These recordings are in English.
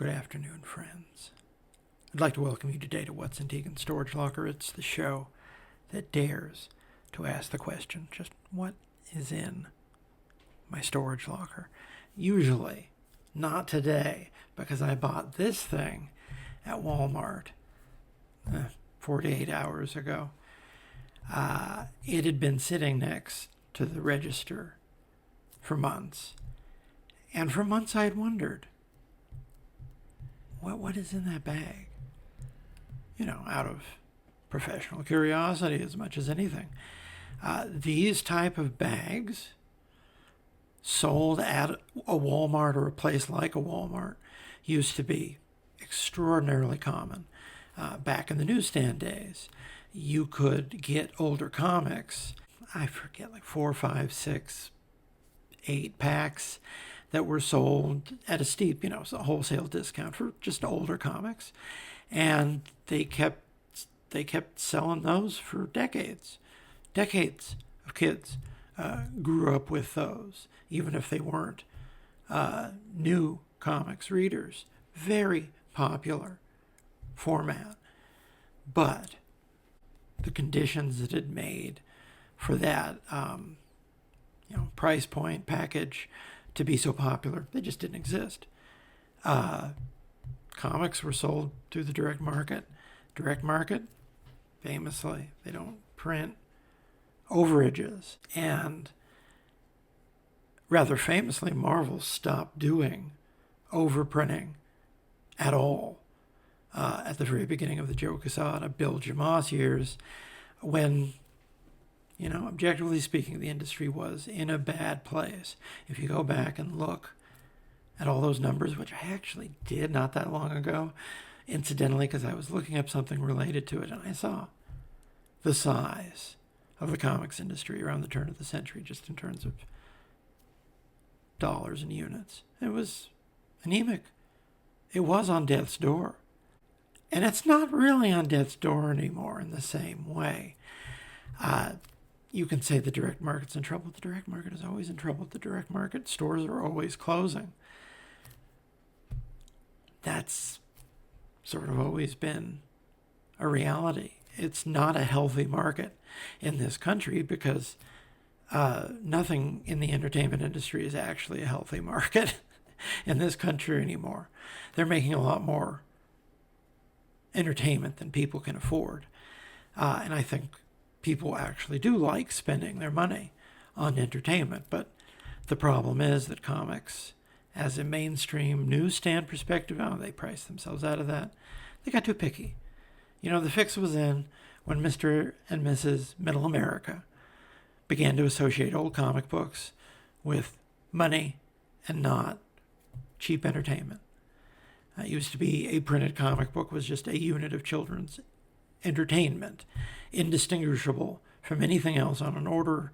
Good afternoon, friends. I'd like to welcome you today to What's in Tegan's Storage Locker. It's the show that dares to ask the question, just what is in my storage locker? Usually, not today, because I bought this thing at Wal-Mart 48 hours ago. It had been sitting next to the register for months. And for months I had wondered, what is in that bag? You know, out of professional curiosity as much as anything. These type of bags sold at a Walmart or a place like a Walmart used to be extraordinarily common. Back in the newsstand days, you could get older comics, I forget, like 4, 5, 6, 8 packs that were sold at a steep, a wholesale discount for just older comics. And they kept selling those for decades. Decades of kids grew up with those, even if they weren't new comics readers. Very popular format. But the conditions it had made for that price point package to be so popular, they just didn't exist. Comics were sold through the direct market. Direct market, famously, they don't print overages. And rather famously, Marvel stopped doing overprinting at all at the very beginning of the Joe Quesada, Bill Jamaas years, when, objectively speaking, the industry was in a bad place. If you go back and look at all those numbers, which I actually did not that long ago, incidentally, because I was looking up something related to it, and I saw the size of the comics industry around the turn of the century, just in terms of dollars and units. It was anemic. It was on death's door. And it's not really on death's door anymore in the same way. You can say the direct market's in trouble. The direct market is always in trouble. The direct market stores are always closing. That's sort of always been a reality. It's not a healthy market in this country because nothing in the entertainment industry is actually a healthy market in this country anymore. They're making a lot more entertainment than people can afford. And I think people actually do like spending their money on entertainment. But the problem is that comics, as a mainstream newsstand perspective, they price themselves out of that. They got too picky. The fix was in when Mr. and Mrs. Middle America began to associate old comic books with money and not cheap entertainment. It used to be a printed comic book was just a unit of children's entertainment, indistinguishable from anything else on an order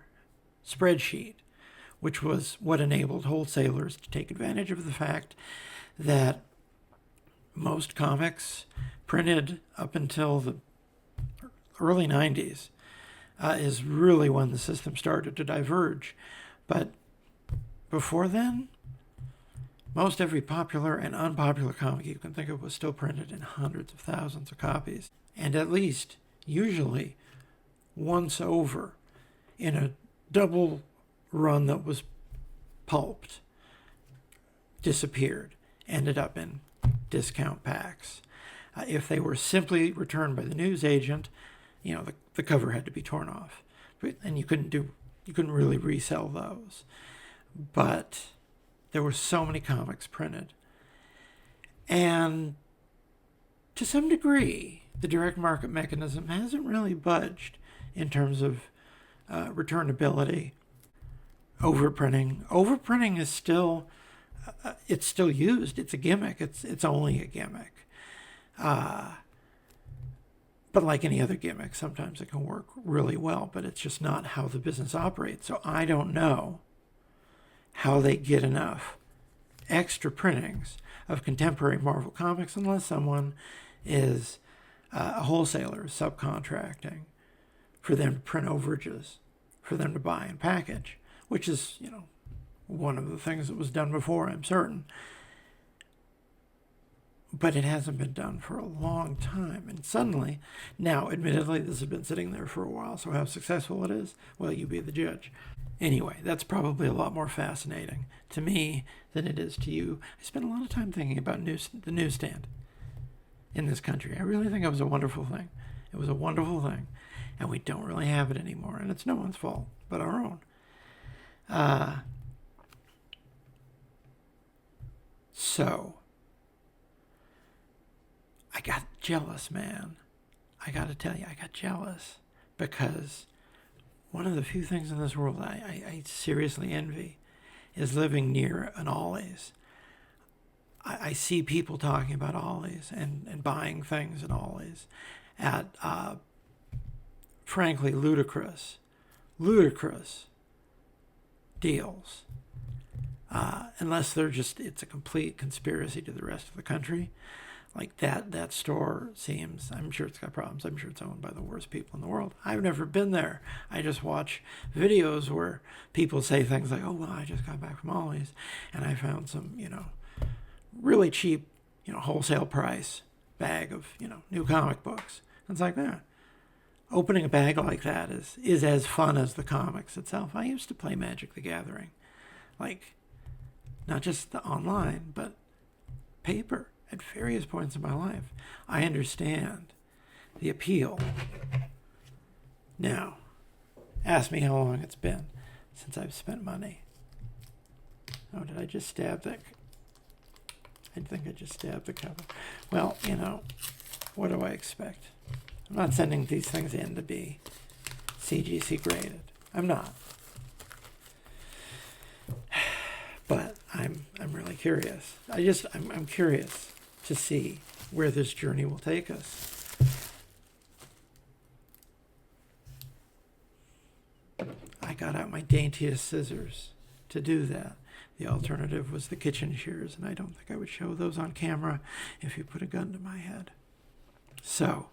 spreadsheet, which was what enabled wholesalers to take advantage of the fact that most comics printed up until the early 90s is really when the system started to diverge. But before then, most every popular and unpopular comic you can think of was still printed in hundreds of thousands of copies. And at least, usually, once over in a double run that was pulped, disappeared, ended up in discount packs. If they were simply returned by the newsagent, the cover had to be torn off. And you couldn't really resell those. But there were so many comics printed. And to some degree, the direct market mechanism hasn't really budged in terms of returnability, overprinting. Overprinting is still, it's still used. It's a gimmick. It's only a gimmick. But like any other gimmick, sometimes it can work really well, but it's just not how the business operates. So I don't know how they get enough extra printings of contemporary Marvel comics unless someone is a wholesaler subcontracting for them to print overages, for them to buy and package, which is, one of the things that was done before, I'm certain. but it hasn't been done for a long time. And suddenly, now, admittedly, this has been sitting there for a while, so how successful it is, well, you be the judge. Anyway, that's probably a lot more fascinating to me than it is to you. I spent a lot of time thinking about the newsstand in this country. I really think it was a wonderful thing. It was a wonderful thing, and we don't really have it anymore, and it's no one's fault but our own. So, I got jealous, man. I got to tell you, I got jealous because one of the few things in this world I seriously envy is living near an Ollie's. I see people talking about Ollie's and buying things at Ollie's at, frankly, ludicrous deals. Unless it's a complete conspiracy to the rest of the country. Like that store seems, I'm sure it's got problems. I'm sure it's owned by the worst people in the world. I've never been there. I just watch videos where people say things like, oh, well, I just got back from Ollie's and I found some, really cheap, wholesale price bag of, new comic books. And it's like, opening a bag like that is as fun as the comics itself. I used to play Magic the Gathering. Like, not just the online, but paper at various points in my life. I understand the appeal. Now, ask me how long it's been since I've spent money. Oh, did I just stab that? I think I just stabbed the cover. Well, what do I expect? I'm not sending these things in to be CGC graded. I'm not. But I'm really curious. I'm curious to see where this journey will take us. I got out my daintiest scissors to do that. The alternative was the kitchen shears, and I don't think I would show those on camera if you put a gun to my head. So,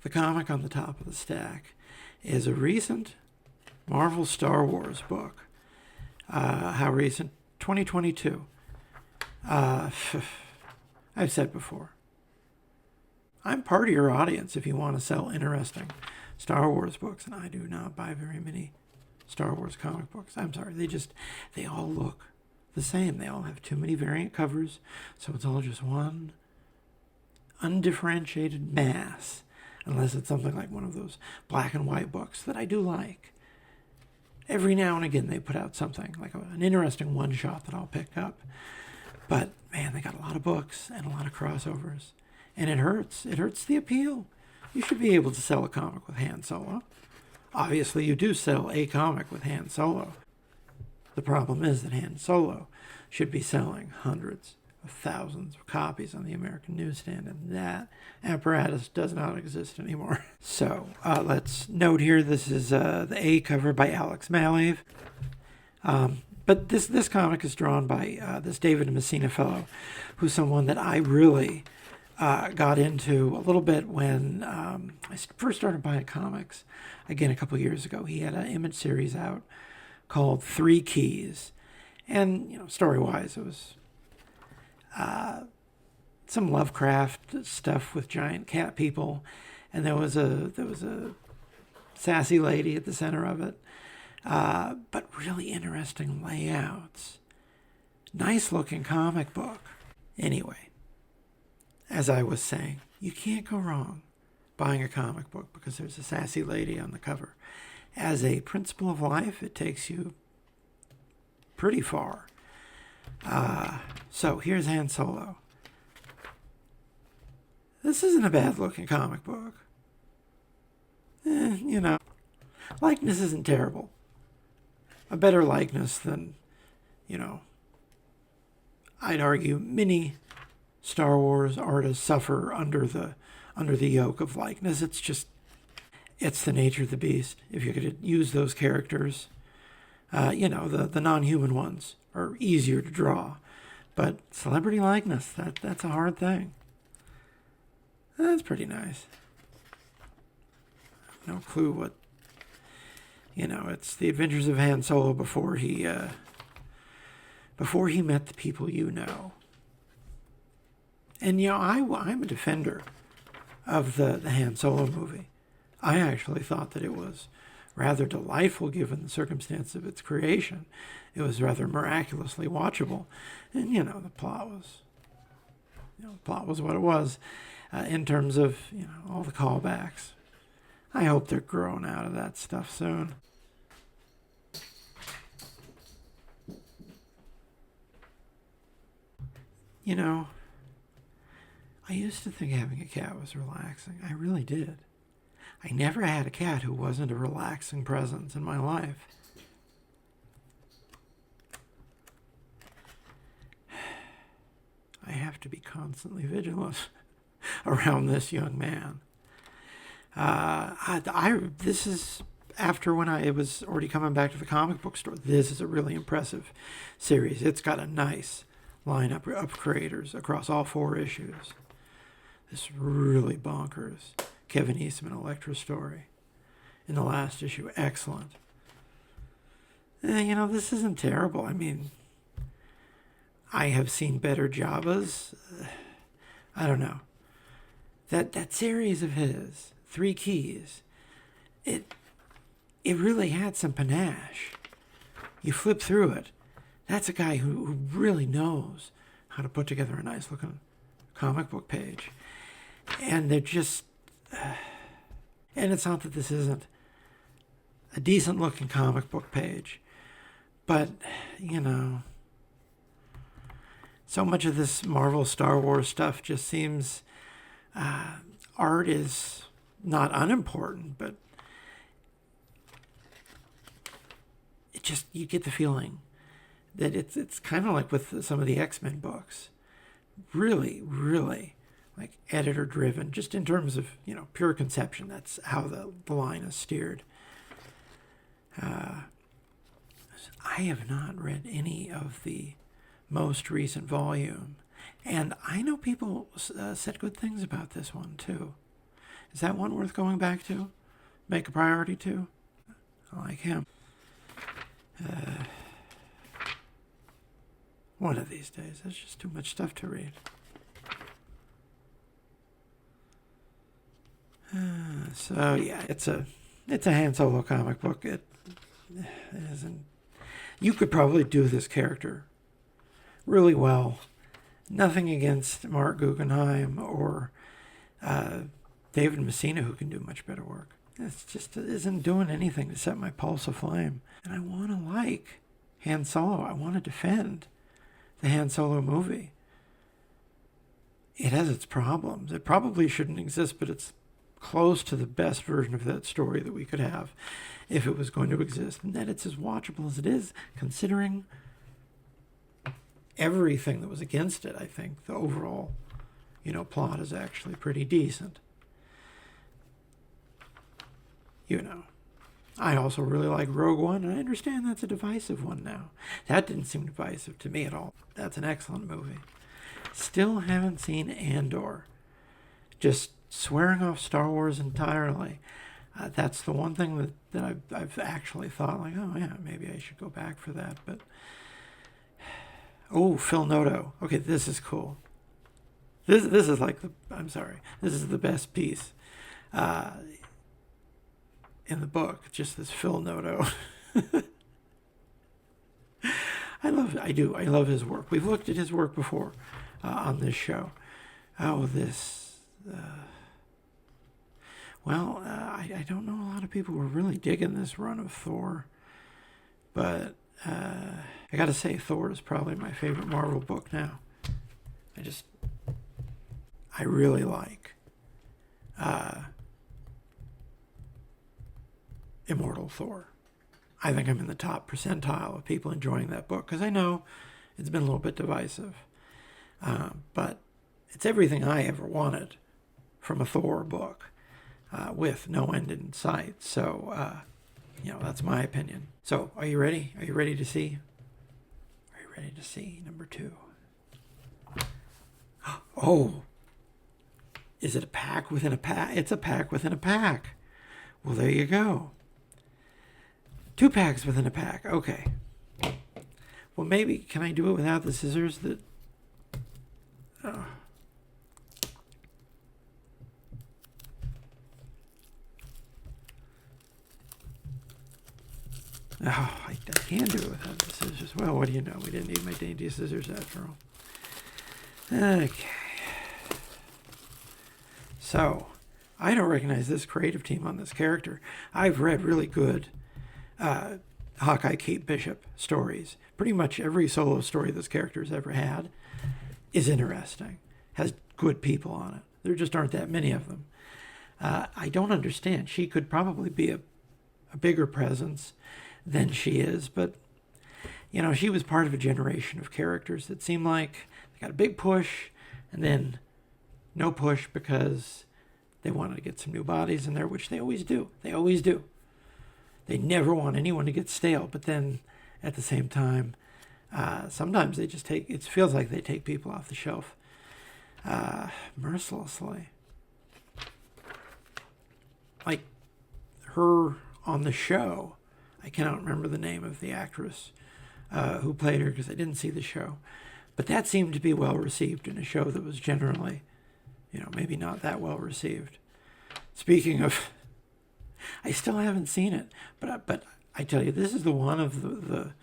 the comic on the top of the stack is a recent Marvel Star Wars book. How recent? 2022. I've said before, I'm part of your audience if you want to sell interesting Star Wars books, and I do not buy very many Star Wars comic books. I'm sorry, they all look the same. They all have too many variant covers, so it's all just one undifferentiated mass, unless it's something like one of those black and white books that I do like. Every now and again they put out something, like an interesting one-shot that I'll pick up. But, man, they got a lot of books and a lot of crossovers. And it hurts. It hurts the appeal. You should be able to sell a comic with Han Solo. Obviously, you do sell a comic with Han Solo. The problem is that Han Solo should be selling hundreds of thousands of copies on the American newsstand, and that apparatus does not exist anymore. So, let's note here, this is the A cover by Alex Maleev. But this comic is drawn by this David Messina fellow, who's someone that I really got into a little bit when I first started buying comics, again, a couple years ago. He had an Image series out called 3 Keys. And, story-wise, it was some Lovecraft stuff with giant cat people. And there was a sassy lady at the center of it. But really interesting layouts. Nice looking comic book. Anyway, as I was saying, you can't go wrong buying a comic book because there's a sassy lady on the cover. As a principle of life, it takes you pretty far. So here's Han Solo. This isn't a bad looking comic book. Likeness isn't terrible. A better likeness than, I'd argue many Star Wars artists suffer under the yoke of likeness. It's the nature of the beast. If you could use those characters, the non-human ones are easier to draw. But celebrity likeness, that's a hard thing. That's pretty nice. No clue what, it's the adventures of Han Solo before he met the people you know. And, I'm a defender of the Han Solo movie. I actually thought that it was rather delightful given the circumstance of its creation. It was rather miraculously watchable. And, the plot was what it was in terms of, all the callbacks. I hope they're growing out of that stuff soon. I used to think having a cat was relaxing. I really did. I never had a cat who wasn't a relaxing presence in my life. I have to be constantly vigilant around this young man. This is after when I was already coming back to the comic book store. This is a really impressive series. It's got a nice lineup of creators across all 4 issues. This really bonkers Kevin Eastman Elektra story in the last issue. Excellent. This isn't terrible. I mean, I have seen better Jabbas. I don't know. That series of his, 3 Keys, it really had some panache. You flip through it. That's a guy who really knows how to put together a nice looking comic book page. And they're just... and it's not that this isn't a decent looking comic book page. But, so much of this Marvel Star Wars stuff just seems... art is not unimportant, but it just... you get the feeling that it's kind of like with some of the X-Men books. Really, really... like editor-driven, just in terms of, pure conception. That's how the line is steered. I have not read any of the most recent volume, and I know people said good things about this one, too. Is that one worth going back to? Make a priority to? I like him. One of these days. There's just too much stuff to read. So yeah, it's a Han Solo comic book. It isn't. You could probably do this character really well. Nothing against Mark Guggenheim or David Messina, who can do much better work. It just isn't doing anything to set my pulse aflame. And I want to like Han Solo. I want to defend the Han Solo movie. It has its problems. It probably shouldn't exist, but it's close to the best version of that story that we could have if it was going to exist. And that it's as watchable as it is, considering everything that was against it. I think the overall, plot is actually pretty decent. I also really like Rogue One, and I understand that's a divisive one now. That didn't seem divisive to me at all. That's an excellent movie. Still haven't seen Andor. Just swearing off Star Wars entirely. That's the one thing that I've actually thought, like, oh yeah, maybe I should go back for that. But oh, Phil Noto. Okay, this is cool. This is like this is the best piece in the book. Just this Phil Noto. I love his work. We've looked at his work before on this show. Oh, this. I don't know a lot of people who are really digging this run of Thor, but I gotta say, Thor is probably my favorite Marvel book now. I really like Immortal Thor. I think I'm in the top percentile of people enjoying that book, because I know it's been a little bit divisive. But it's everything I ever wanted from a Thor book, with no end in sight. So, that's my opinion. So, are you ready? Are you ready to see? Are you ready to see number 2? Oh! Is it a pack within a pack? It's a pack within a pack. Well, there you go. 2 packs within a pack. Okay. Well, maybe, can I do it without the scissors? Oh, I can do it without the scissors. Well, what do you know? We didn't need my dainty scissors after all. Okay. So, I don't recognize this creative team on this character. I've read really good Hawkeye Kate Bishop stories. Pretty much every solo story this character's ever had is interesting, has good people on it. There just aren't that many of them. I don't understand. She could probably be a bigger presence than she is, but, you know, she was part of a generation of characters that seemed like they got a big push and then no push because they wanted to get some new bodies in there, which they always do. They always do. They never want anyone to get stale, but then at the same time, sometimes they just it feels like they take people off the shelf mercilessly. Like her on the show, I cannot remember the name of the actress who played her because I didn't see the show, but that seemed to be well received in a show that was generally, you know, maybe not that well received. Speaking of, I still haven't seen it, but I tell you, this is the one of the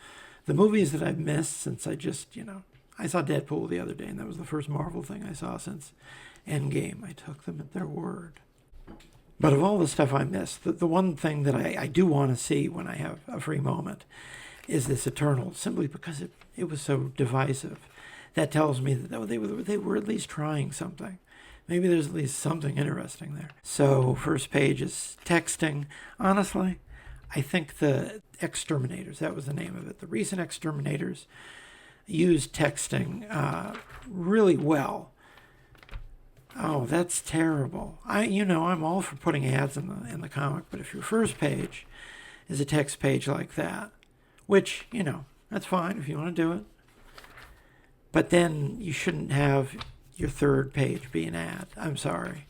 movies that I've missed since I saw Deadpool the other day, and that was the first Marvel thing I saw since Endgame. I took them at their word. But of all the stuff I missed, the one thing that I do want to see when I have a free moment is this Eternal, simply because it was so divisive. That tells me that they were at least trying something. Maybe there's at least something interesting there. So first page is texting. Honestly, I think the Exterminators, that was the name of it, the recent Exterminators used texting really well. Oh, that's terrible. I'm all for putting ads in the comic, but if your first page is a text page like that, which, that's fine if you want to do it, but then you shouldn't have your third page be an ad. I'm sorry.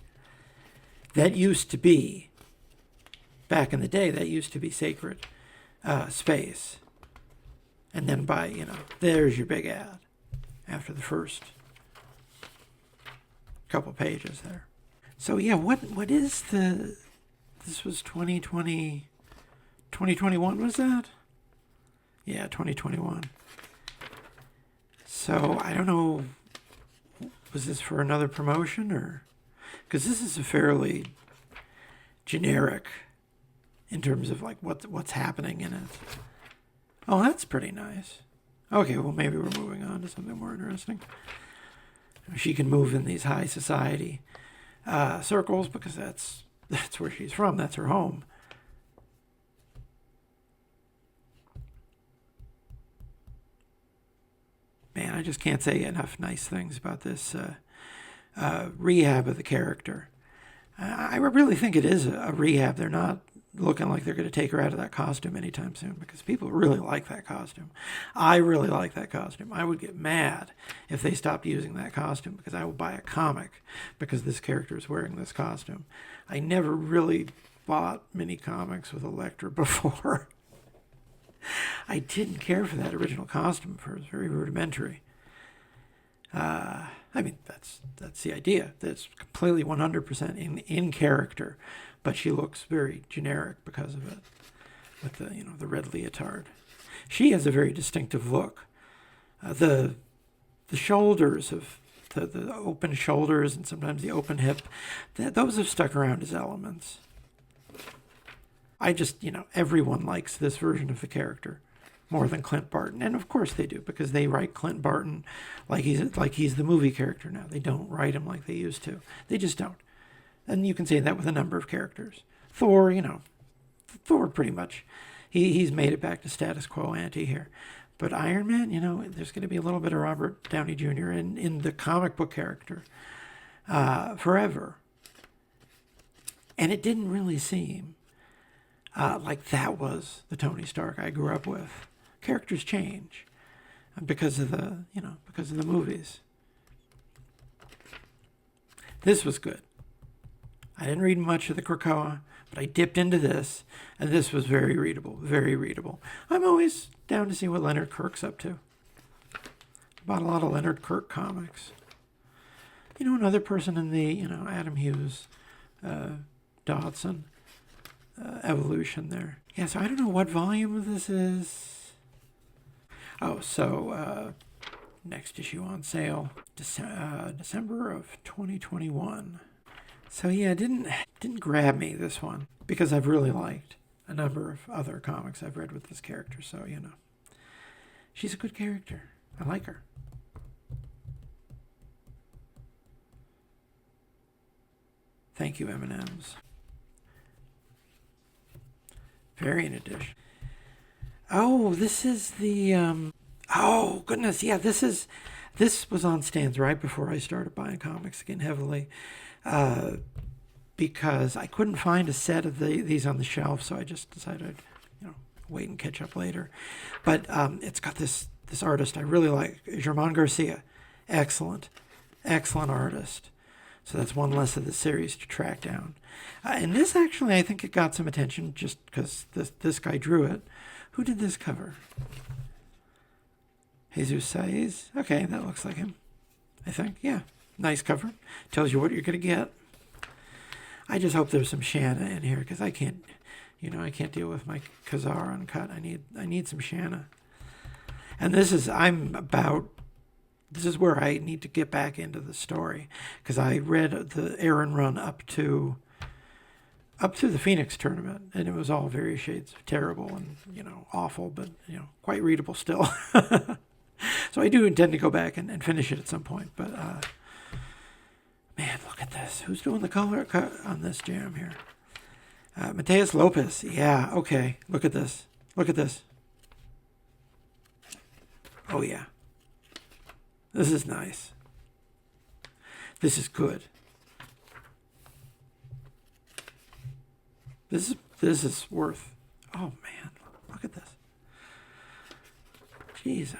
That used to be, back in the day, that used to be sacred space. And then there's your big ad after the first couple pages there. So yeah, what is this was 2021 was that? Yeah, 2021. So I don't know, was this for another promotion or, because this is a fairly generic in terms of like what's happening in it. Oh, that's pretty nice. Okay, well maybe we're moving on to something more interesting. She can move in these high society circles because that's where she's from. That's her home. Man, I just can't say enough nice things about this rehab of the character. I really think it is a rehab. They're not looking like they're going to take her out of that costume anytime soon because people really like that costume. I really like that costume. I would get mad if they stopped using that costume because I would buy a comic because this character is wearing this costume. I never really bought many comics with Elektra before. I didn't care for that original costume. It was very rudimentary. That's the idea. That's completely 100% in character, but she looks very generic because of it, with the red leotard. She has a very distinctive look. The shoulders of the open shoulders and sometimes the open hip, those have stuck around as elements. I just, everyone likes this version of the character more than Clint Barton. And of course they do, because they write Clint Barton like he's the movie character now. They don't write him like they used to. They just don't. And you can say that with a number of characters. Thor, Thor pretty much, he's made it back to status quo ante here. But Iron Man, there's going to be a little bit of Robert Downey Jr. in the comic book character forever. And it didn't really seem like that was the Tony Stark I grew up with. Characters change because of the movies. This was good. I didn't read much of the Krakoa, but I dipped into this, and this was very readable, very readable. I'm always down to see what Leonard Kirk's up to. I bought a lot of Leonard Kirk comics. Another person in the, Adam Hughes, Dodson, evolution there. Yeah, so I don't know what volume this is. Oh, so next issue on sale, December of 2021. So yeah, it didn't grab me, this one, because I've really liked a number of other comics I've read with this character. So, she's a good character. I like her. Thank you, M&M's. Variant edition. Oh, this is the, oh, goodness, yeah, this was on stands right before I started buying comics again heavily, because I couldn't find a set of these on the shelf, so I just decided, wait and catch up later. But it's got this artist I really like, Germán Garcia. Excellent artist. So that's one less of the series to track down. And this actually, I think it got some attention just because this guy drew it. Who did this cover? Jesus Saiz. Okay, that looks like him, I think. Yeah, nice cover. Tells you what you're going to get. I just hope there's some Shanna in here because I can't, I can't deal with my Khazar uncut. I need some Shanna. And this is where I need to get back into the story because I read the Aaron run up to the Phoenix tournament, and it was all various shades of terrible and awful, but quite readable still. So I do intend to go back and finish it at some point. But man, look at this! Who's doing the color cut on this jam here? Mateus Lopez. Yeah. Okay. Look at this. Look at this. Oh yeah. This is nice. This is good. This is worth. Oh man, look at this. Jeez.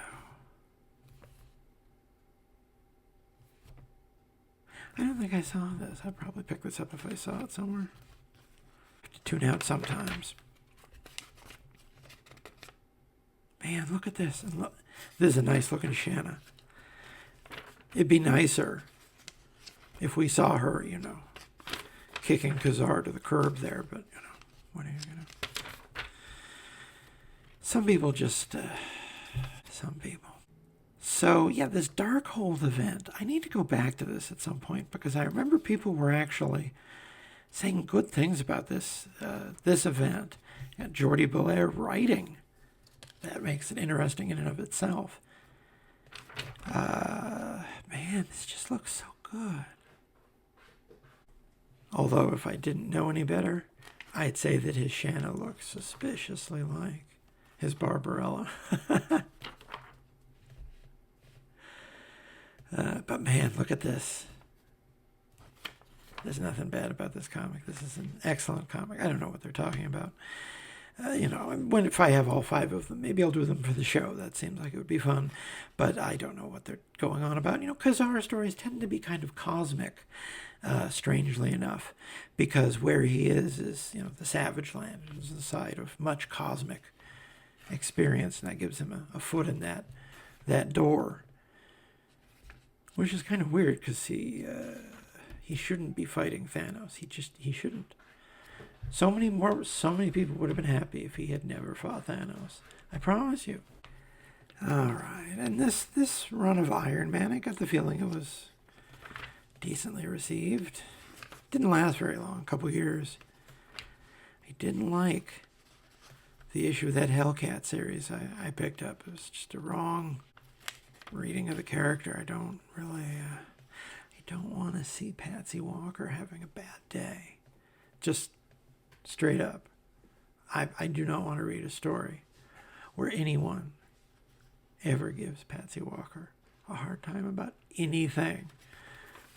I don't think I saw this. I'd probably pick this up if I saw it somewhere. Have to tune out sometimes. Man, look at this. And look, this is a nice looking Shanna. It'd be nicer if we saw her, kicking Khazar to the curb there, but, what are you going to... Some people just... some people. So, yeah, this Darkhold event, I need to go back to this at some point because I remember people were actually saying good things about this event. And Jordi Belair writing. That makes it interesting in and of itself. Man, this just looks so good. Although, if I didn't know any better, I'd say that his Shanna looks suspiciously like his Barbarella. But man, look at this. There's nothing bad about this comic. This is an excellent comic. I don't know what they're talking about. If I have all 5 of them, maybe I'll do them for the show. That seems like it would be fun. But I don't know what they're going on about. Khazar stories tend to be kind of cosmic, strangely enough, because where he is the Savage Land. It's the side of much cosmic experience, and that gives him a foot in that door. Which is kind of weird because he shouldn't be fighting Thanos. He shouldn't. So many people would have been happy if he had never fought Thanos. I promise you. All right, and this run of Iron Man, I got the feeling it was decently received. Didn't last very long, a couple years. I didn't like the issue of that Hellcat series I picked up. It was just a wrong reading of the character. I don't want to see Patsy Walker having a bad day. Just straight up. I do not want to read a story where anyone ever gives Patsy Walker a hard time about anything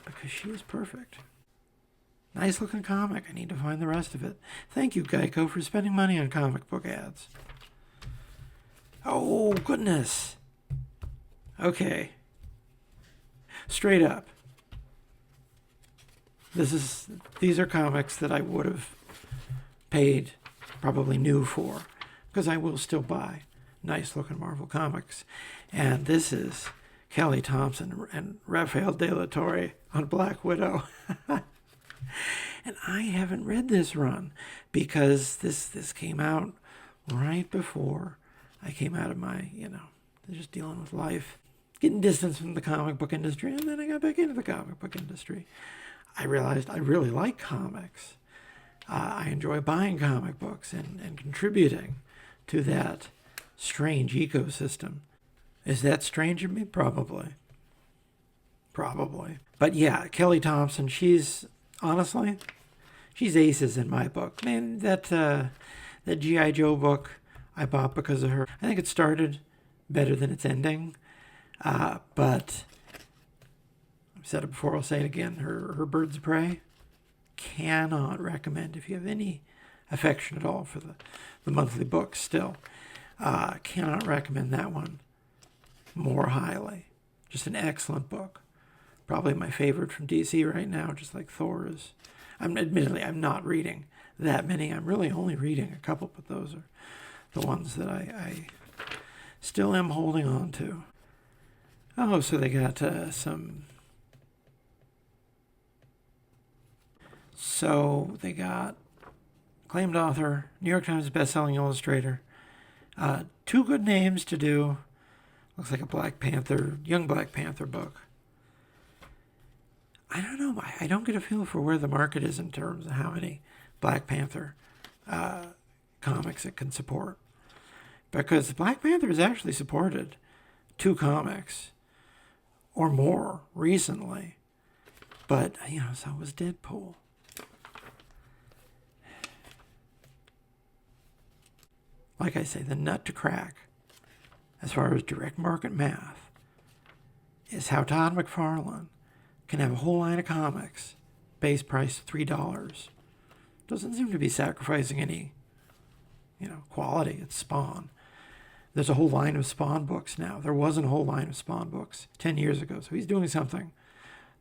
because she is perfect. Nice looking comic. I need to find the rest of it. Thank you, Geico, for spending money on comic book ads. Oh, goodness. Okay. Straight up. These are comics that I would have paid probably new for because I will still buy nice looking Marvel comics. And this is Kelly Thompson and Rafael De La Torre on Black Widow. And I haven't read this run because this came out right before I came out of my, just dealing with life, getting distance from the comic book industry, and then I got back into the comic book industry. I realized I really like comics. I enjoy buying comic books and contributing to that strange ecosystem. Is that strange of me? Probably. But yeah, Kelly Thompson, honestly, she's aces in my book. Man, that G.I. Joe book I bought because of her. I think it started better than its ending. But I've said it before, I'll say it again. Her Birds of Prey, cannot recommend, if you have any affection at all for the monthly books still, cannot recommend that one more highly. Just an excellent book. Probably my favorite from DC right now, just like Thor is. Admittedly, I'm not reading that many. I'm really only reading a couple, but those are the ones that I still am holding on to. Oh, so they got some... So they got acclaimed author, New York Times best-selling illustrator. Two good names to do. Looks like a young Black Panther book. I don't know. I don't get a feel for where the market is in terms of how many Black Panther comics it can support. Because Black Panther has actually supported 2 comics or more recently. But, so was Deadpool. Like I say, the nut to crack, as far as direct market math, is how Todd McFarlane can have a whole line of comics, base price $3. Doesn't seem to be sacrificing any, quality. It's Spawn. There's a whole line of Spawn books now. There wasn't a whole line of Spawn books 10 years ago, so he's doing something.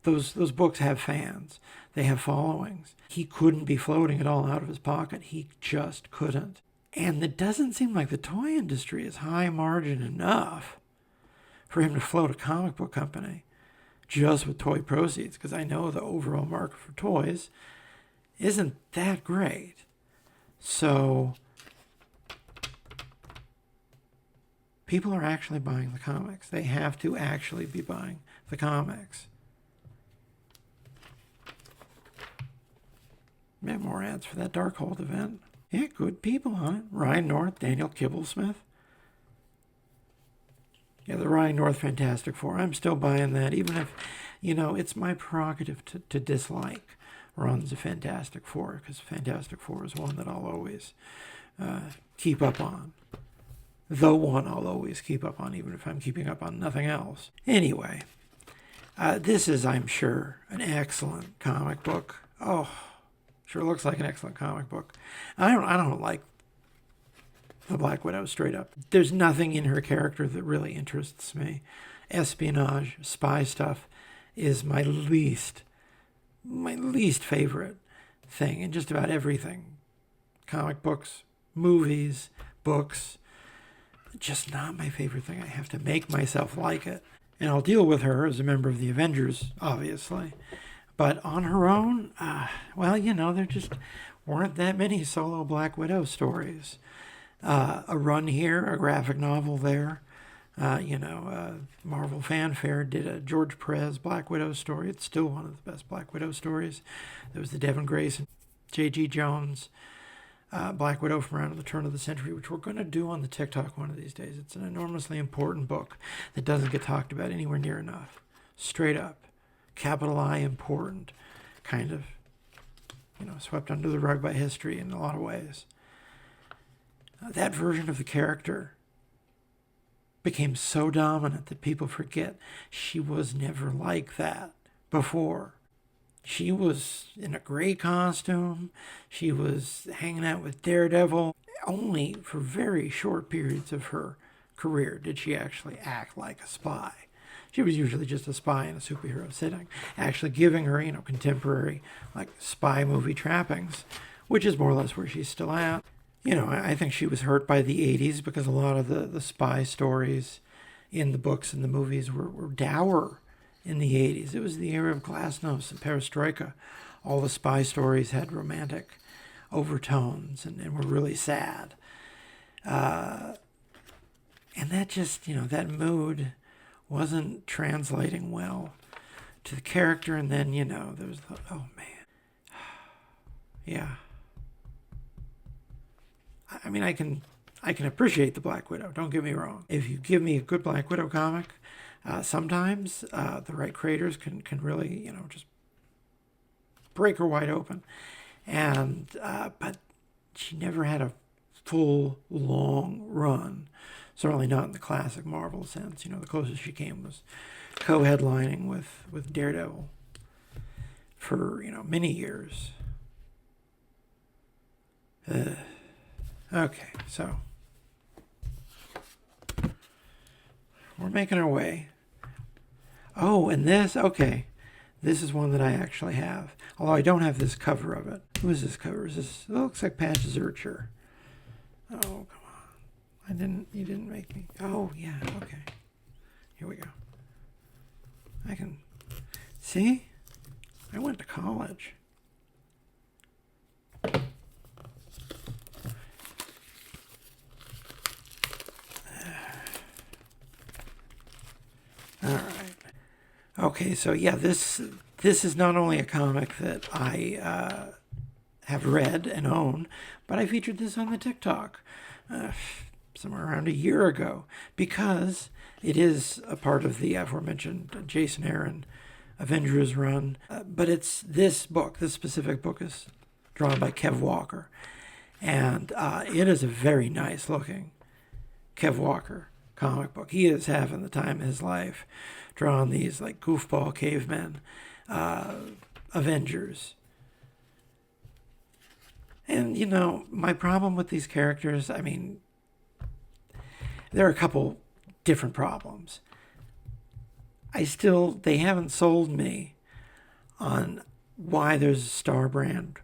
Those books have fans. They have followings. He couldn't be floating it all out of his pocket. He just couldn't. And it doesn't seem like the toy industry is high margin enough for him to float a comic book company just with toy proceeds, because I know the overall market for toys isn't that great. So people are actually buying the comics. They have to actually be buying the comics. Yeah, more ads for that Darkhold event. Yeah, good people on it. Ryan North, Daniel Kibblesmith. Yeah, the Ryan North Fantastic Four. I'm still buying that, even if, it's my prerogative to dislike runs of Fantastic Four, because Fantastic Four is one that I'll always keep up on. The one I'll always keep up on, even if I'm keeping up on nothing else. Anyway, this is, I'm sure, an excellent comic book. Oh, sure looks like an excellent comic book. I don't like the Black Widow straight up. There's nothing in her character that really interests me. Espionage, spy stuff is my least favorite thing in just about everything. Comic books, movies, books, just not my favorite thing. I have to make myself like it. And I'll deal with her as a member of the Avengers, obviously. But on her own, there just weren't that many solo Black Widow stories. A run here, a graphic novel there. Marvel Fanfare did a George Perez Black Widow story. It's still one of the best Black Widow stories. There was the Devin Grace and J.G. Jones Black Widow from around the turn of the century, which we're going to do on the TikTok one of these days. It's an enormously important book that doesn't get talked about anywhere near enough. Straight up. Capital I important. Kind of, swept under the rug by history in a lot of ways. That version of the character became so dominant that people forget she was never like that before. She was in a gray costume. She was hanging out with Daredevil. Only for very short periods of her career did she actually act like a spy. She was usually just a spy in a superhero setting, actually giving her, contemporary, spy movie trappings, which is more or less where she's still at. I think she was hurt by the 80s because a lot of the spy stories in the books and the movies were dour in the 80s. It was the era of Glasnost and Perestroika. all the spy stories had romantic overtones and were really sad. And that just, that mood wasn't translating well to the character. And then, there's oh man. Yeah. I mean, I can appreciate the Black Widow. Don't get me wrong. If you give me a good Black Widow comic, sometimes the right creators can really, just break her wide open. And but she never had a full, long run. Certainly not in the classic Marvel sense. The closest she came was co-headlining with Daredevil for, many years. Okay, so we're making our way. Oh, and this, okay. This is one that I actually have. Although I don't have this cover of it. Who is this cover? Is this? It looks like Patch Zurcher. Oh, come on. You didn't make me. Oh, yeah, okay. Here we go. I can, see? I went to college. All right. Okay, so yeah, this is not only a comic that I have read and own, but I featured this on the TikTok somewhere around a year ago because it is a part of the aforementioned Jason Aaron Avengers run. But it's this specific book is drawn by Kev Walker, and it is a very nice looking Kev Walker comic book. He is having the time of his life drawing these like goofball cavemen Avengers. And my problem with these characters, I mean, there are a couple different problems. They haven't sold me on why there's a Star Brand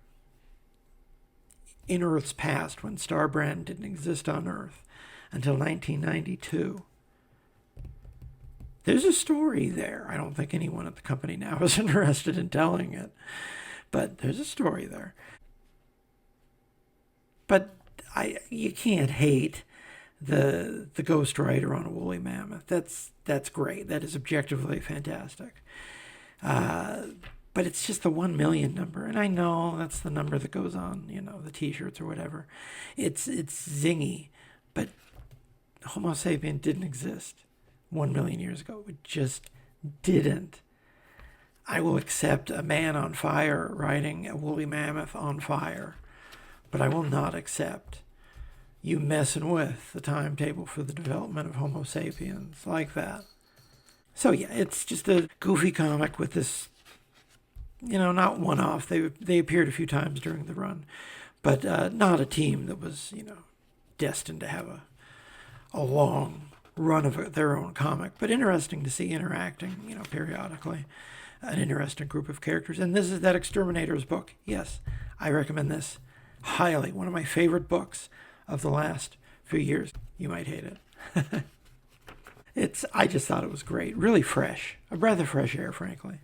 in Earth's past when Star Brand didn't exist on Earth until 1992. There's a story there. I don't think anyone at the company now is interested in telling it, but there's a story there. But you can't hate the Ghost Rider on a woolly mammoth. That's great. That is objectively fantastic. But it's just the 1 million number, and I know that's the number that goes on, the T-shirts or whatever. It's zingy, but Homo sapien didn't exist 1 million years ago. It just didn't. I will accept a man on fire riding a woolly mammoth on fire, but I will not accept you messing with the timetable for the development of Homo sapiens like that. So yeah, it's just a goofy comic with this, not one-off. They appeared a few times during the run, but not a team that was, destined to have a long run of their own comic. But interesting to see interacting, periodically. An interesting group of characters. And this is that Exterminator's book. Yes, I recommend this highly. One of my favorite books of the last few years. You might hate it. I just thought it was great. Really fresh. A breath of fresh air, frankly.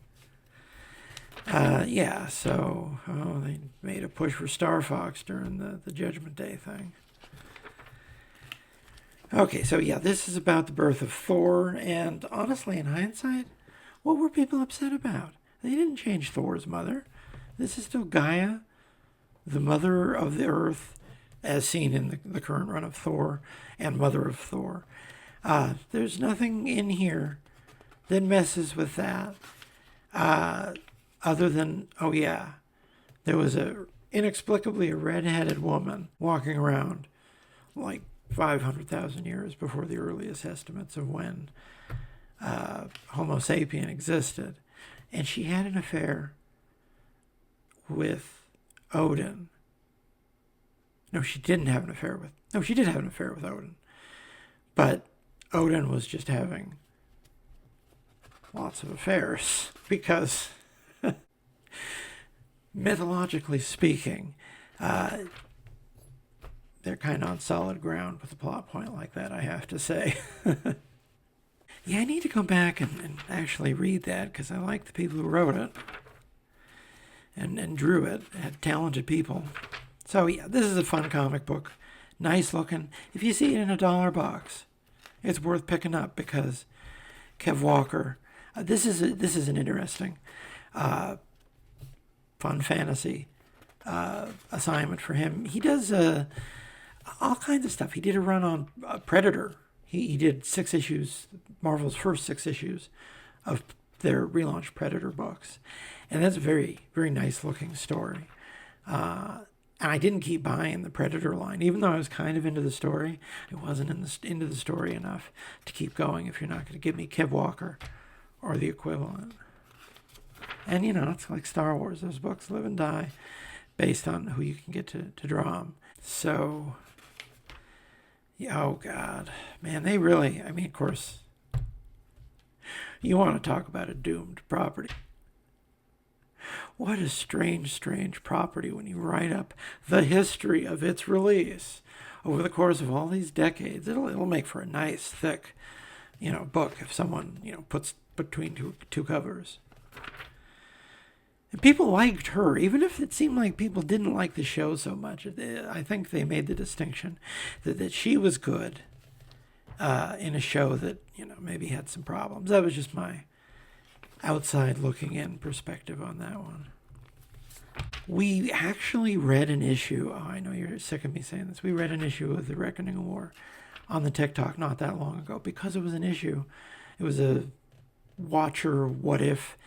Yeah, so they made a push for Star Fox during the Judgment Day thing. Okay, so yeah, this is about the birth of Thor, and honestly, in hindsight, what were people upset about? They didn't change Thor's mother. This is still Gaia, the mother of the earth, as seen in the current run of Thor, and mother of Thor. There's nothing in here that messes with that, other than, there was inexplicably a red-headed woman walking around like 500,000 years before the earliest estimates of when Homo sapien existed. And she had an affair with Odin. No, she didn't have an affair with... No, she did have an affair with Odin. But Odin was just having lots of affairs because, mythologically speaking, they're kind of on solid ground with a plot point like that, I have to say. Yeah, I need to go back and actually read that because I like the people who wrote it. and drew it. It had talented people. So yeah, this is a fun comic book. Nice looking. If you see it in a dollar box, it's worth picking up because Kev Walker, this is an interesting fun fantasy assignment for him. He does all kinds of stuff. He did a run on Predator. He did 6 issues, Marvel's first 6 issues of their relaunched Predator books. And that's a very, very nice looking story. And I didn't keep buying the Predator line. Even though I was kind of into the story, I wasn't into the story enough to keep going if you're not going to give me Kev Walker or the equivalent. And, it's like Star Wars. Those books live and die based on who you can get to draw them. So, oh, God. Man, they really, of course, you want to talk about a doomed property. What a strange, strange property when you write up the history of its release over the course of all these decades. It'll make for a nice, thick, book if someone, puts between two covers. And people liked her, even if it seemed like people didn't like the show so much. I think they made the distinction that she was good in a show that, maybe had some problems. That was just my outside looking in perspective on that one. We actually read an issue. Oh, I know you're sick of me saying this. We read an issue of The Reckoning War on the TikTok not that long ago because it was an issue. It was a Watcher What If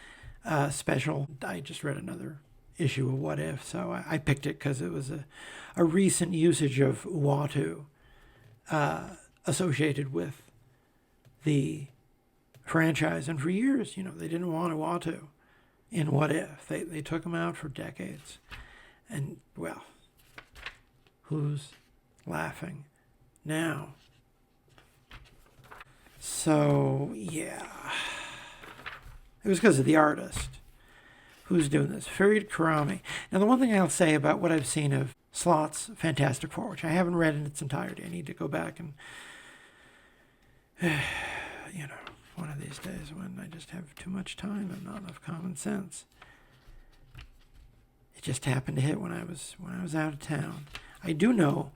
special. I just read another issue of What If, so I picked it because it was a recent usage of Uatu associated with the franchise. And for years, they didn't want Uatu in What If. They took him out for decades. And, well, who's laughing now? So, yeah. It was because of the artist. Who's doing this? Farid Karami. Now, the one thing I'll say about what I've seen of Slott's Fantastic Four, which I haven't read in its entirety, I need to go back and, one of these days when I just have too much time and not enough common sense. It just happened to hit when I was out of town. I do know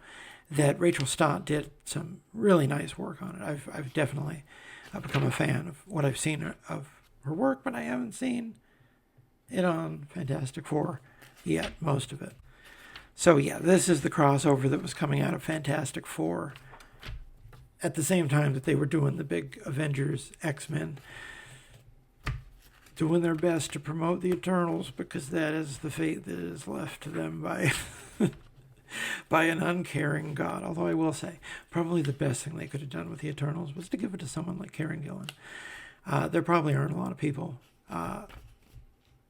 that Rachel Stott did some really nice work on it. I've definitely become a fan of what I've seen of her work, but I haven't seen it on Fantastic Four yet, most of it. So yeah, this is the crossover that was coming out of Fantastic Four at the same time that they were doing the big Avengers, X-Men, doing their best to promote the Eternals because that is the fate that is left to them by by an uncaring God. Although I will say, probably the best thing they could have done with the Eternals was to give it to someone like Karen Gillan. There probably aren't a lot of people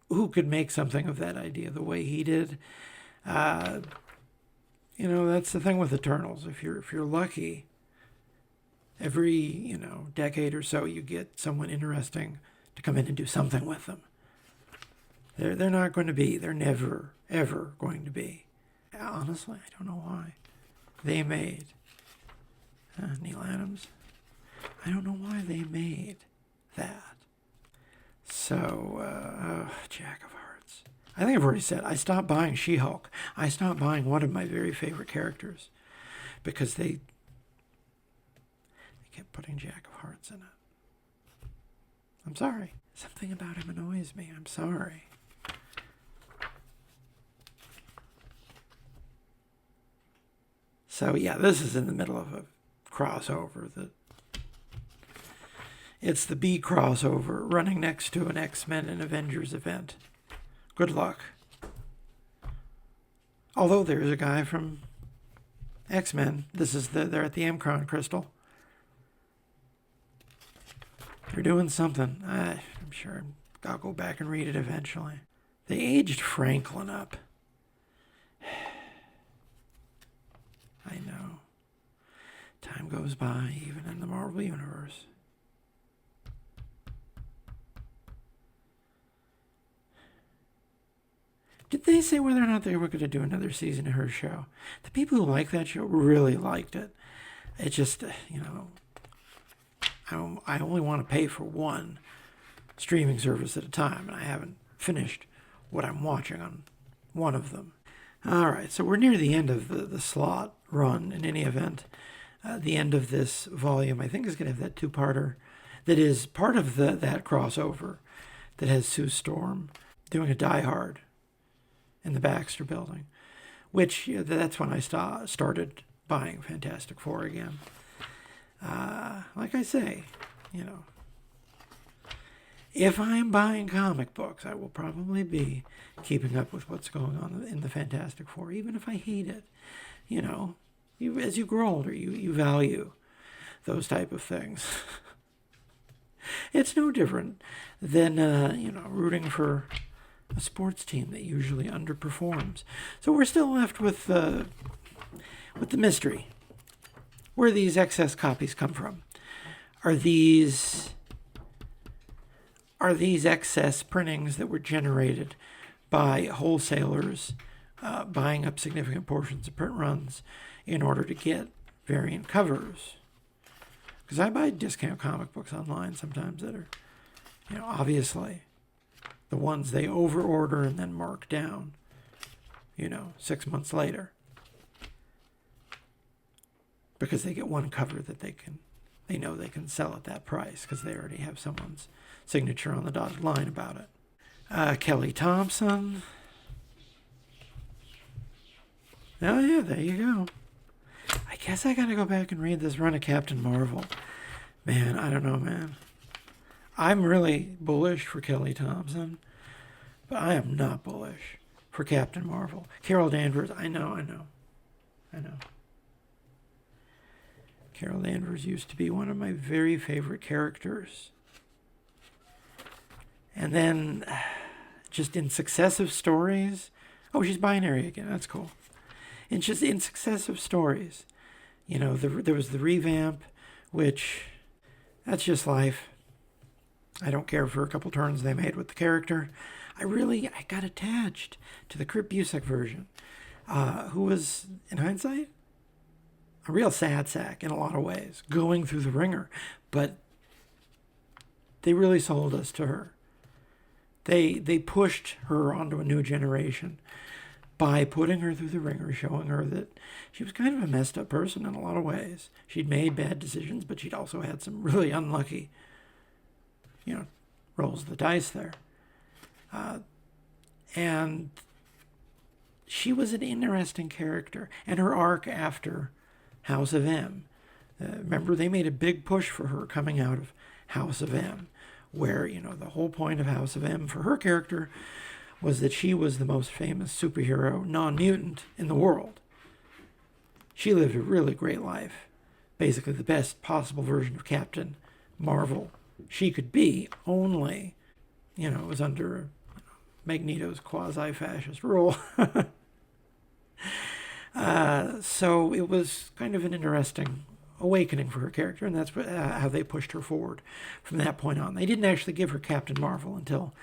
who could make something of that idea the way he did. That's the thing with Eternals. If you're lucky, every decade or so you get someone interesting to come in and do something with them. They're not going to be. They're never ever going to be. Honestly, I don't know why. They made Neil Adams. I don't know why they made that. So, Jack of Hearts. I think I've already said I stopped buying She-Hulk. I stopped buying one of my very favorite characters because they kept putting Jack of Hearts in it. I'm sorry. Something about him annoys me. I'm sorry. So yeah, this is in the middle of a crossover that it's the B crossover running next to an X-Men and Avengers event. Good luck. Although there's a guy from X-Men. They're at the Amcron Crystal. They're doing something. I'm sure I'll go back and read it eventually. They aged Franklin up. I know. Time goes by, even in the Marvel Universe. Did they say whether or not they were going to do another season of her show? The people who like that show really liked it. It just, I only want to pay for one streaming service at a time, and I haven't finished what I'm watching on one of them. All right, so we're near the end of the slot run in any event. The end of this volume, I think, is going to have that two-parter that is part of that crossover that has Sue Storm doing a Die Hard in the Baxter Building, which that's when I started buying Fantastic Four again. Like I say, if I'm buying comic books, I will probably be keeping up with what's going on in the Fantastic Four, even if I hate it. As you grow older, you value those type of things. It's no different than, rooting for a sports team that usually underperforms. So we're still left with the mystery. Where these excess copies come from? Are these excess printings that were generated by wholesalers buying up significant portions of print runs in order to get variant covers? Because I buy discount comic books online sometimes that are, obviously the ones they overorder and then mark down, 6 months later. Because they get one cover that they know they can sell at that price because they already have someone's signature on the dotted line about it. Kelly Thompson. Oh yeah, there you go. I guess I gotta go back and read this run of Captain Marvel. Man, I don't know, man. I'm really bullish for Kelly Thompson, but I am not bullish for Captain Marvel. Carol Danvers, I know. Carol Danvers used to be one of my very favorite characters. And then, just in successive stories... Oh, she's binary again. That's cool. And just in successive stories. There was the revamp, which... That's just life. I don't care for a couple turns they made with the character. I got attached to the Kurt Busiek version, who was, in hindsight, a real sad sack in a lot of ways, going through the ringer. But they really sold us to her. They pushed her onto a new generation by putting her through the ringer, showing her that she was kind of a messed up person in a lot of ways. She'd made bad decisions, but she'd also had some really unlucky, rolls of the dice there. And she was an interesting character. And her arc after House of M. Remember, they made a big push for her coming out of House of M, where, the whole point of House of M for her character was that she was the most famous superhero non-mutant in the world. She lived a really great life. Basically the best possible version of Captain Marvel she could be, only, it was under Magneto's quasi-fascist rule. So it was kind of an interesting awakening for her character, and that's how they pushed her forward from that point on. They didn't actually give her Captain Marvel until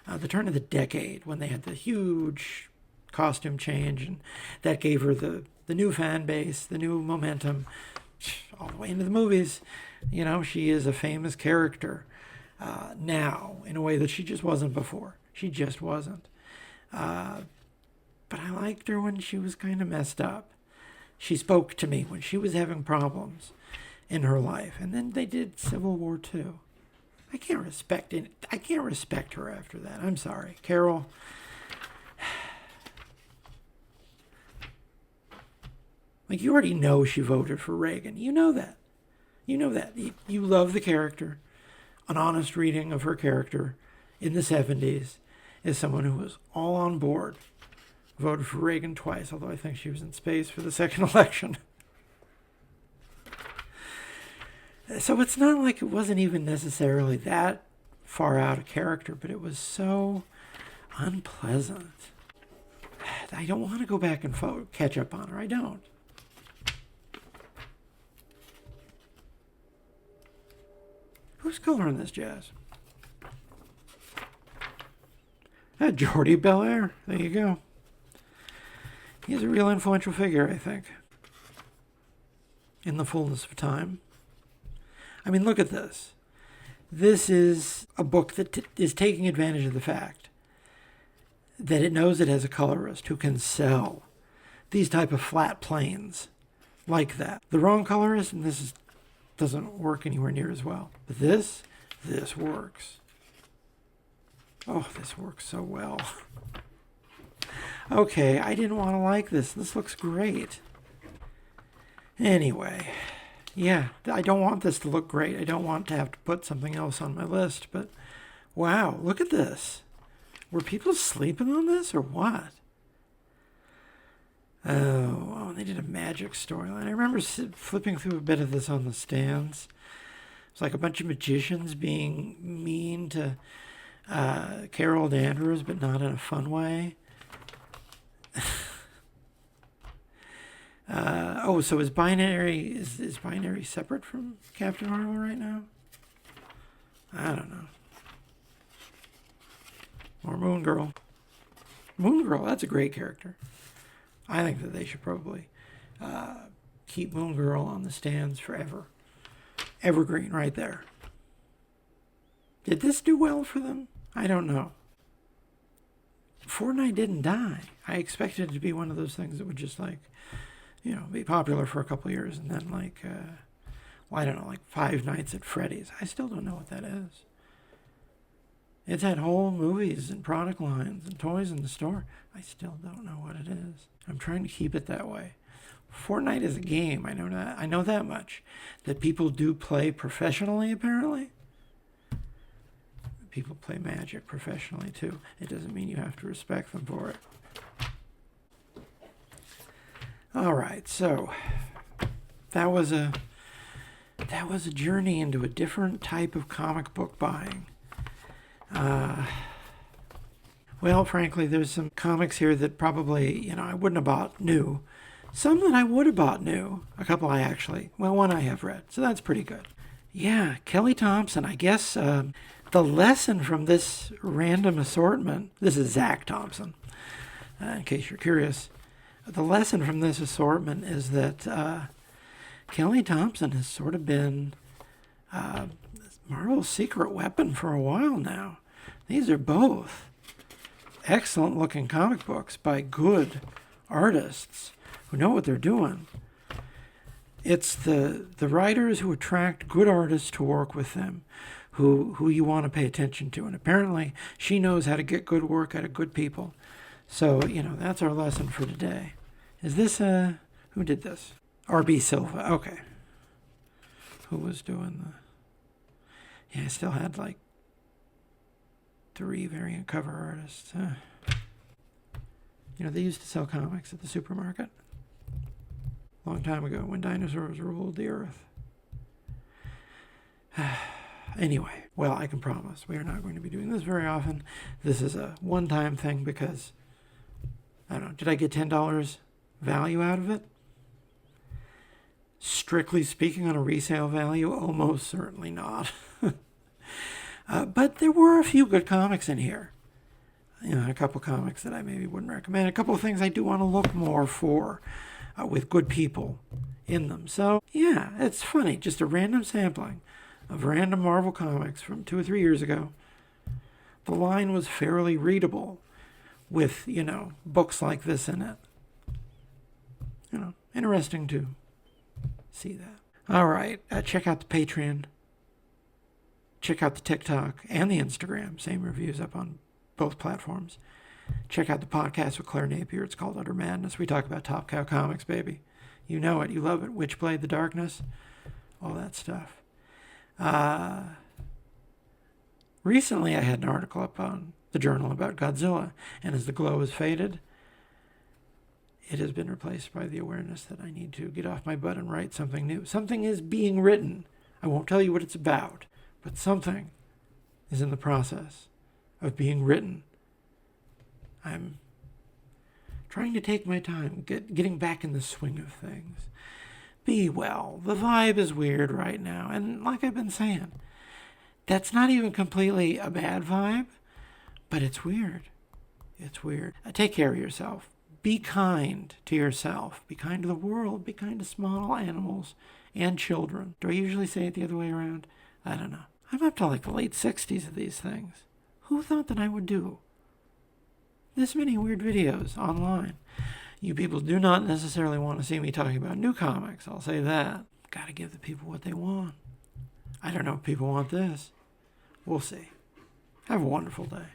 the turn of the decade, when they had the huge costume change, and that gave her the new fan base, the new momentum, all the way into the movies. She is a famous character now in a way that she just wasn't before. She just wasn't. But I liked her when she was kind of messed up. She spoke to me when she was having problems in her life. And then they did Civil War II. I can't respect her after that. I'm sorry. Carol. You already know she voted for Reagan. You know that. You love the character. An honest reading of her character in the 70s is someone who was all on board. Voted for Reagan twice, although I think she was in space for the second election. So it's not like it wasn't even necessarily that far out of character, but it was so unpleasant. I don't want to go back and catch up on her. I don't. Who's coloring this jazz? Jordy Belair. There you go. He's a real influential figure, I think, in the fullness of time. I mean, look at this. This is a book that is taking advantage of the fact that it knows it has a colorist who can sell these type of flat planes like that. The wrong colorist, and doesn't work anywhere near as well. But this works. Oh, this works so well. Okay, I didn't want to like this. This looks great. Anyway, yeah, I don't want this to look great. I don't want to have to put something else on my list, but wow, look at this. Were people sleeping on this or what? Oh, they did a magic storyline. I remember flipping through a bit of this on the stands. It's like a bunch of magicians being mean to Carol Danvers, but not in a fun way. So is Binary separate from Captain Marvel right now? I don't know. Or Moon Girl. Moon Girl, that's a great character. I think that they should probably keep Moon Girl on the stands forever. Evergreen right there. Did this do well for them? I don't know. Fortnite didn't die. I expected it to be one of those things that would just be popular for a couple of years and then I don't know, like Five Nights at Freddy's. I still don't know what that is. It's had whole movies and product lines and toys in the store. I still don't know what it is. I'm trying to keep it that way. Fortnite is a game. I know that. I know that much. That people do play professionally, apparently. People play Magic professionally, too. It doesn't mean you have to respect them for it. All right, so that was a journey into a different type of comic book buying. Well, frankly, there's some comics here that probably, I wouldn't have bought new. Some that I would have bought new. A couple one I have read, so that's pretty good. Yeah, Kelly Thompson, I guess the lesson from this random assortment, this is Zach Thompson, in case you're curious. The lesson from this assortment is that Kelly Thompson has sort of been Marvel's secret weapon for a while now. These are both excellent looking comic books by good artists who know what they're doing. It's the writers who attract good artists to work with them who you want to pay attention to. And apparently she knows how to get good work out of good people. So, that's our lesson for today. Is this, who did this? R.B. Silva. Okay. Who was doing I still had 3 variant cover artists. They used to sell comics at the supermarket. Long time ago when dinosaurs ruled the earth. Anyway, well, I can promise we are not going to be doing this very often. This is a one-time thing because, I don't know, did I get $10 value out of it? Strictly speaking, on a resale value, almost certainly not. But there were a few good comics in here. A couple comics that I maybe wouldn't recommend. A couple of things I do want to look more for with good people in them. So, yeah, it's funny. Just a random sampling of random Marvel comics from 2 or 3 years ago. The line was fairly readable with, books like this in it. Interesting to see that. All right, check out the Patreon. Check out the TikTok and the Instagram. Same reviews up on both platforms. Check out the podcast with Claire Napier. It's called Udder Madness. We talk about Top Cow Comics, baby. You know it. You love it. Witchblade, The Darkness, all that stuff. Recently, I had an article up on the Journal about Godzilla, and as the glow has faded, it has been replaced by the awareness that I need to get off my butt and write something new. Something is being written. I won't tell you what it's about, but something is in the process of being written. I'm trying to take my time, getting back in the swing of things. Be well. The vibe is weird right now, and like I've been saying, that's not even completely a bad vibe, but it's weird. It's weird. Take care of yourself. Be kind to yourself. Be kind to the world. Be kind to small animals and children. Do I usually say it the other way around? I don't know. I'm up to the late 60s of these things. Who thought that I would do this many weird videos online. You people do not necessarily want to see me talking about new comics, I'll say that. Gotta give the people what they want. I don't know if people want this. We'll see. Have a wonderful day.